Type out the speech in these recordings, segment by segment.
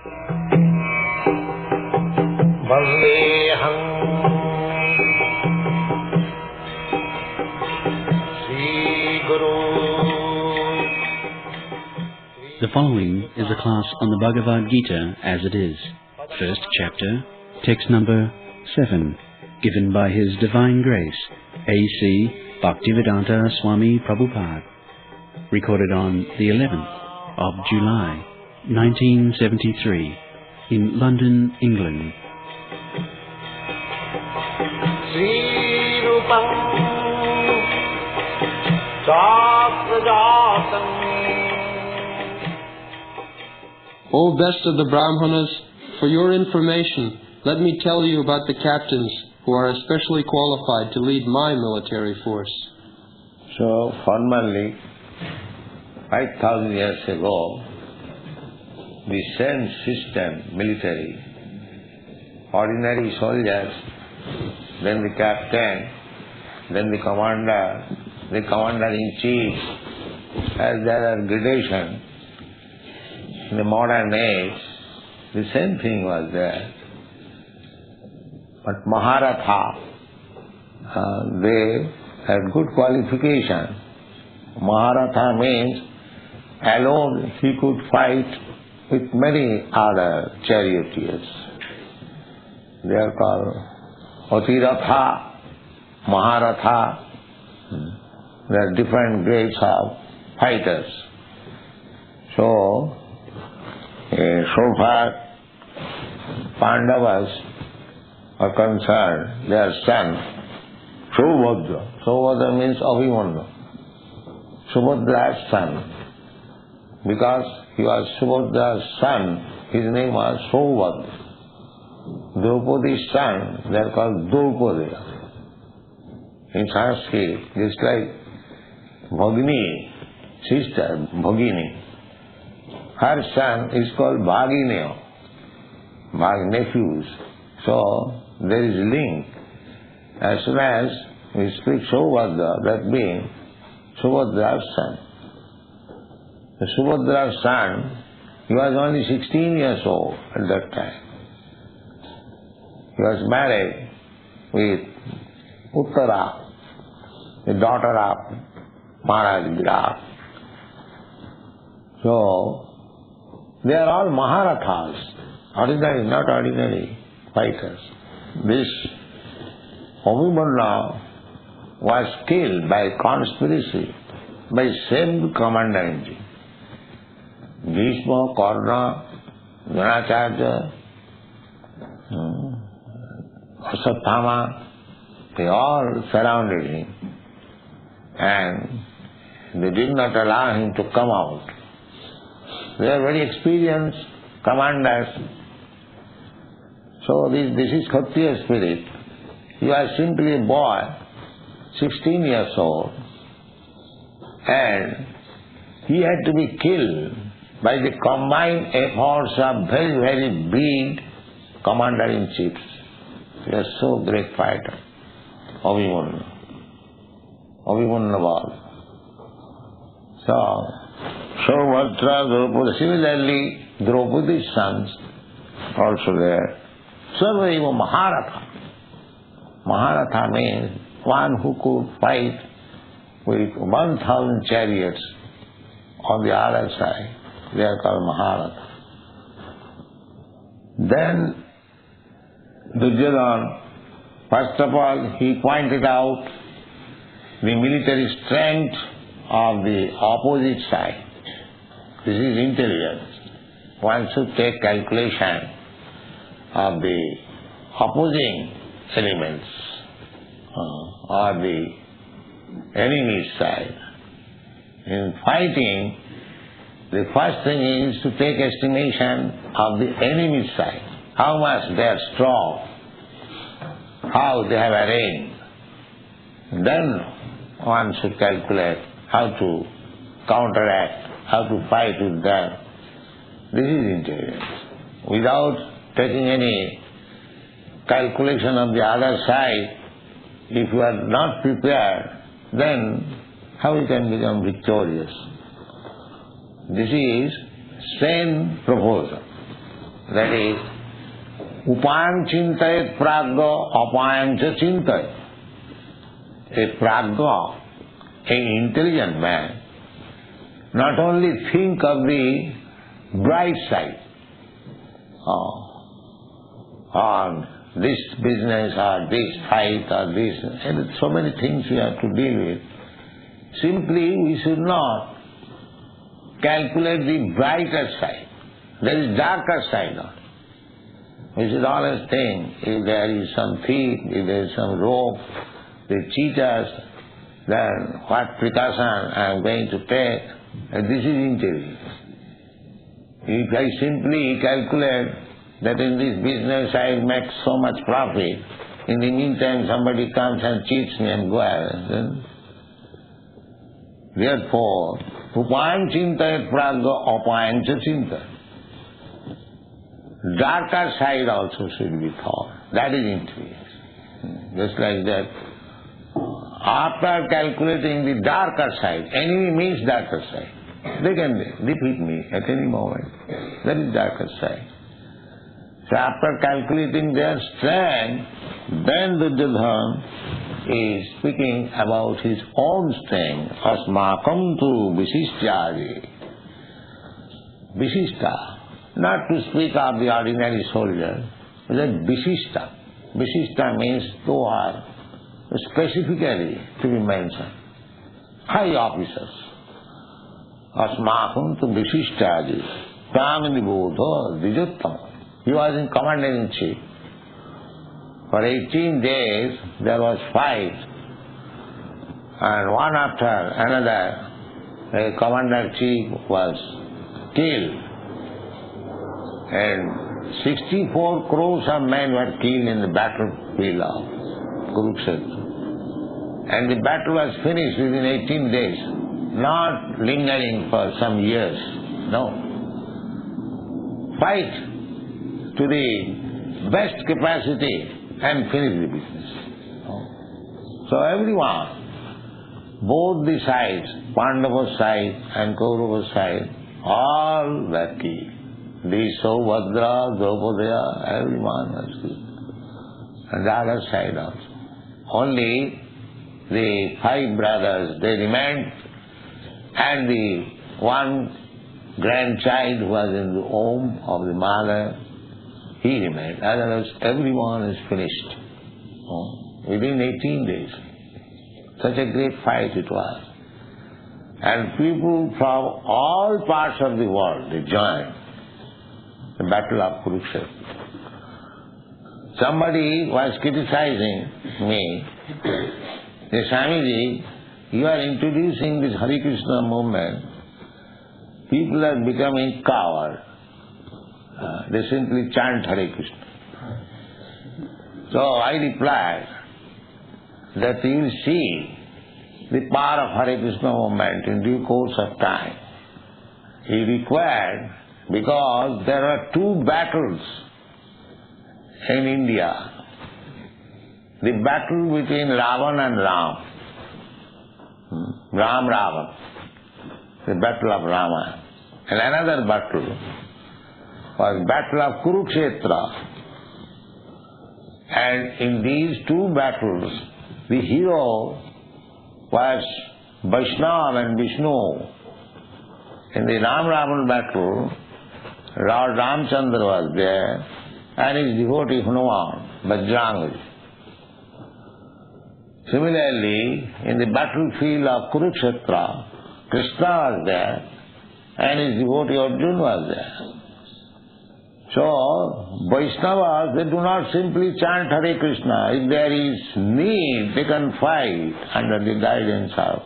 The following is a class on the Bhagwat Gita as it is, first chapter, text number 7, given by His Divine Grace, A.C. Bhaktivedanta Swami Prabhupada, recorded on the 11th of July, 1973, in London, England. O best of the Brahmanas, for your information, let me tell you about the captains who are especially qualified to lead my military force. So, formerly, 5,000 years ago, the same system, military, ordinary soldiers, then the captain, then the commander-in-chief, as there are gradations. In the modern age, the same thing was there. But Maharatha, they had good qualification. Maharatha means alone he could fight with many other charioteers. They are called Atiratha, Maharatha. There are different grades of fighters. So far Pandavas are concerned, their son, Subhadra. Subhadra means Abhimanyu. Subhadra's son. Because he was Subhadra's son, his name was Subhadra. Draupadi's son, they are called Draupadi. In Sanskrit, just like Bhagini, sister, Bhagini. Her son is called Bhagineya, nephews. So there is link. As soon as we speak Subhadra, that means Subhadra's son. The Subhadra's son, he was only 16 years old at that time. He was married with Uttara, the daughter of Maharaj Virat. So, they are all Maharathas, ordinary, not ordinary fighters. This Abhimanyu was killed by conspiracy by same commander-in-chief. Bhishma, Karna, Dronacharya, Asatthama, they all surrounded him and they did not allow him to come out. They are very experienced commanders. So this is Kshatriya spirit. You are simply a boy, 16 years old, and he had to be killed by the combined efforts of very, very big commander-in-chiefs. He was so great fighter, Abhimanyu was. So Subhadra, Draupadi, similarly Draupadi's sons also there. Sarvaiva Maharatha. Maharatha means one who could fight with 1,000 chariots on the other side. They are called Maharatha. Then Duryodhana, first of all, he pointed out the military strength of the opposite side. This is intelligence. One should take calculation of the opposing elements or the enemy's side. In fighting, the first thing is to take estimation of the enemy's side. How much they are strong, how they have arranged. Then one should calculate how to counteract, how to fight with them. This is intelligence. Without taking any calculation of the other side, if you are not prepared, then how you can become victorious? This is sane proposal. that is, upayam chintayat pragya apayam cha chintayat. A pragya, an intelligent man, not only think of the bright side, or this business or this fight or this, and so many things we have to deal with. Simply we should not calculate the brighter side. There is darker side on it. We should always think, if there is some thief, if there is some rope, the cheaters, then what precaution I am going to take, and this is intelligence. If I simply calculate that in this business I will make so much profit, in the meantime somebody comes and cheats me and go ahead. Therefore, upayam chintayat pragya apayam cha chintayat. Darker side also should be thought. That is intelligence. Just like that, after calculating the darker side, enemy means darker side. They can defeat me at any moment. That is darker side. So after calculating their strength, then Duryodhana is speaking about his own strength. Asmakam tu vishishyadi. Vishishta. Not to speak of the ordinary soldier, but Vishishta. Vishishta means those are specifically to be mentioned. High officers. Asmakam tu Vishishtadi. Pramini Bodho Dijuttama. He was in commander-in-chief. For 18 days there was fight, and one after another a commander-in-chief was killed. And 64 crores of men were killed in the battlefield of Kurukshetra. And the battle was finished within 18 days, not lingering for some years. No. Fight to the best capacity and finish the business. So everyone, both the sides, Pandava side and Kaurava side, all were killed. The Subhadra, Draupadaya, everyone was killed. And the other side also. Only the 5 brothers, they remained, and the one grandchild who was in the womb of the mother, he remained. Otherwise, everyone is finished. Within 18 days. Such a great fight it was. And people from all parts of the world, they joined the battle of Kurukshetra. Somebody was criticizing me, that Swamiji, you are introducing this Hare Krishna movement, people are becoming coward. They simply chant Hare Krishna. So I replied that you will see the power of Hare Krishna movement in due course of time. He required, because there are 2 battles in India. The battle between Ravan and Ram. Ram-Ravan. The battle of Rama. And another battle was battle of Kurukshetra. And in these 2 battles, the hero was Vaishnava and Vishnu. In the Ram-Ravan battle, Lord Ramchandra was there, and his devotee Hanuman, Bajrangi. Similarly, in the battlefield of Kurukshetra, Krishna was there, and his devotee Arjuna was there. So, Vaishnavas, they do not simply chant Hare Krishna. If there is need, they can fight under the guidance of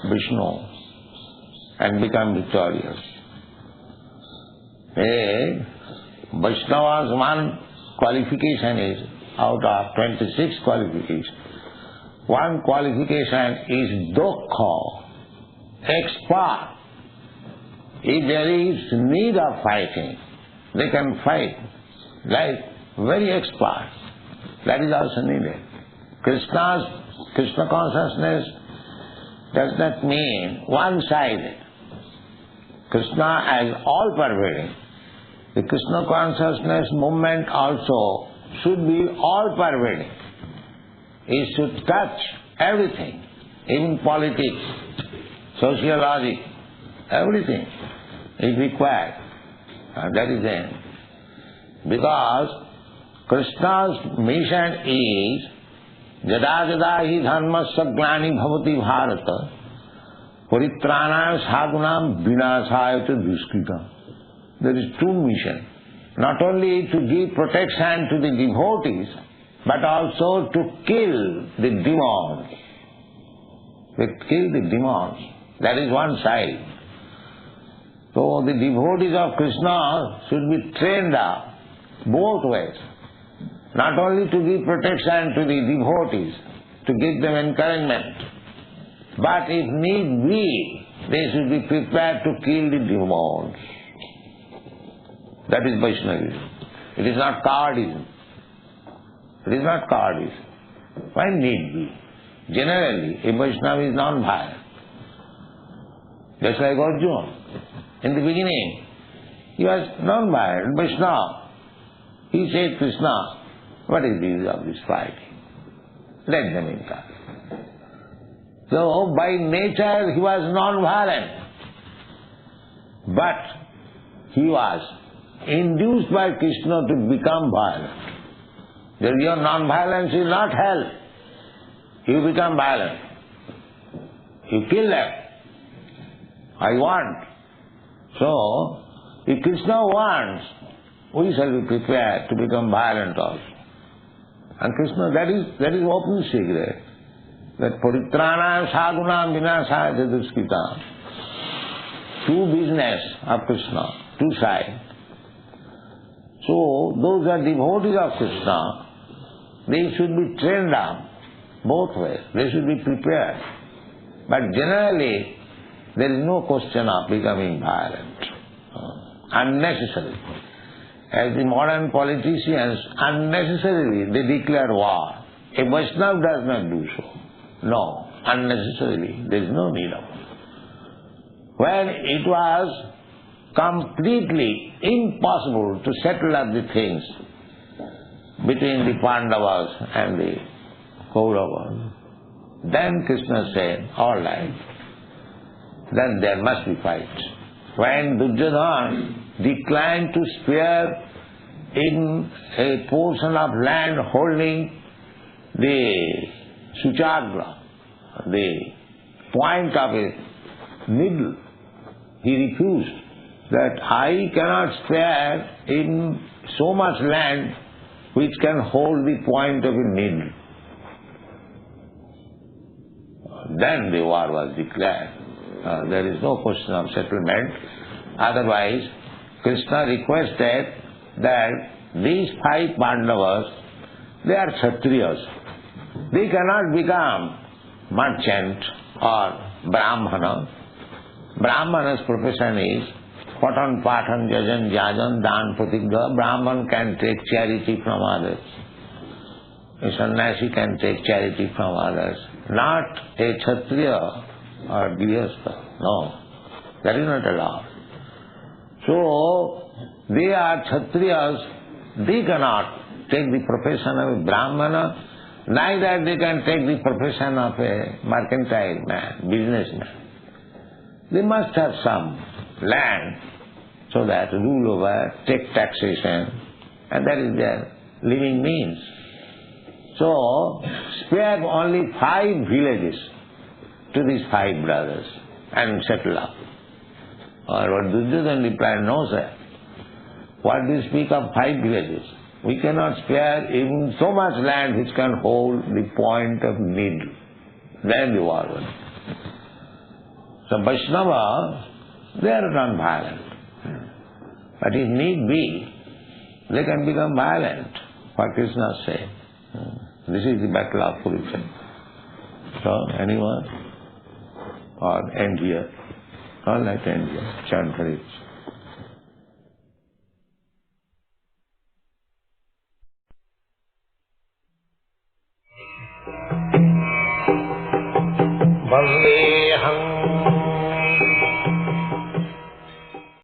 Vishnu and become victorious. Vaishnava's one qualification is, out of 26 qualifications, one qualification is Dokha, expert. If there is need of fighting, they can fight like very expert. That is also needed. Krishna consciousness does not mean one-sided. Krishna as all-pervading. The Krishna consciousness movement also should be all-pervading. It should touch everything, even politics, sociology, everything is required. And that is it. Because Krishna's mission is Jada jada hi dharmasya glani bhavati bharata paritranaya sadhunam vinasaya duskritam. There is two missions. Not only to give protection to the devotees, but also to kill the demons. To kill the demons. That is one side. So the devotees of Krishna should be trained up both ways. Not only to give protection to the devotees, to give them encouragement, but if need be, they should be prepared to kill the demons. That is Vaishnavism. It is not cowardism. It is not cowardism. When need be. Generally, a Vaishnava is non-violent. Just like Arjuna. In the beginning, he was non-violent, Vaishnava. He said, Krishna, what is the use of this fighting? Let them encourage. So, by nature, he was non-violent. But he was induced by Krishna to become violent. That your non-violence will not help. You become violent. You kill them. I want. So, if Krishna wants, we shall be prepared to become violent also. And Krishna, that is open secret. That paritranaya sadhunam vinasaya duskritam. Two business of Krishna, two sides. So, those are devotees of Krishna, they should be trained up both ways. They should be prepared. But generally, there is no question of becoming violent, unnecessarily. As the modern politicians, unnecessarily they declare war. A Vaishnava does not do so. No, unnecessarily. There is no need of it. When it was completely impossible to settle up the things between the Pandavas and the Kauravas, then Krishna said, all right, then there must be fight. When Duryodhana declined to spare in a portion of land holding the Suchagra, the point of a needle, he refused that I cannot spare in so much land which can hold the point of a needle. Then the war was declared. There is no question of settlement. Otherwise, Krishna requested that these 5 Pandavas, they are Kshatriyas. They cannot become merchant or Brahmana. Brahmana's profession is Patan, Patan, Jajan, Jajan, Dan, Pratigha. Brahman can take charity from others. A sannyasi can take charity from others. Not a Kshatriya or Grihastha. No, that is not allowed. So, they are Kshatriyas, they cannot take the profession of a Brahmana, neither they can take the profession of a mercantile man, businessman. They must have some land so that rule over, take taxation, and that is their living means. So, spare only 5 villages to these 5 brothers and settle up. Or what Duryodhana replied, no sir. What do you speak of 5 villages? We cannot spare even so much land which can hold the point of needle. Then the war was. So Vaishnava, they are non-violent. But if need be, they can become violent, for Krishna said. This is the battle of Kurukshetra. So, anyone? Or end here? All right, end here. Chant for it. Vande